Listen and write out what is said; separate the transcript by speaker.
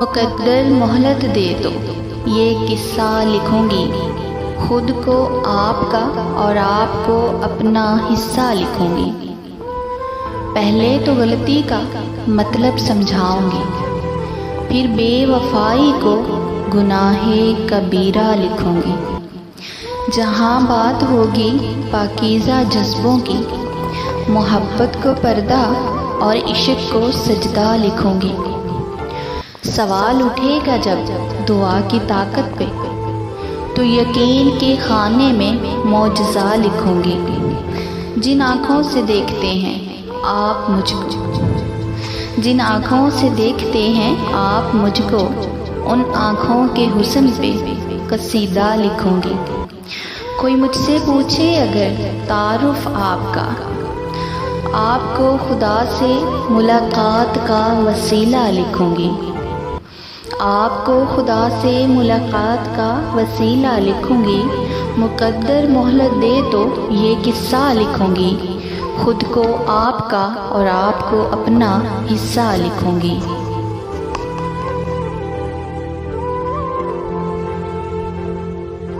Speaker 1: مقدر مہلت دے تو یہ قصہ لکھوں گی، خود کو آپ کا اور آپ کو اپنا حصہ لکھوں گی۔ پہلے تو غلطی کا مطلب سمجھاؤں گی، پھر بے وفائی کو گناہ کبیرہ لکھوں گی۔ جہاں بات ہوگی پاکیزہ جذبوں کی، محبت کو پردہ اور عشق کو سجدہ لکھوں گی۔ سوال اٹھے گا جب دعا کی طاقت پہ، تو یقین کے خانے میں معجزہ لکھوں گی۔ جن آنکھوں سے دیکھتے ہیں آپ مجھ کو، جن آنکھوں سے دیکھتے ہیں آپ مجھ کو، ان آنکھوں کے حسن پہ قصیدہ لکھوں گی۔ کوئی مجھ سے پوچھے اگر تعارف آپ کا، آپ کو خدا سے ملاقات کا وسیلہ لکھوں گی۔ آپ کو خدا سے ملاقات کا وسیلہ لکھوں گی۔ مقدر مہلت دے تو یہ قصہ لکھوں گی، خود کو آپ کا اور آپ کو اپنا حصہ لکھوں گی۔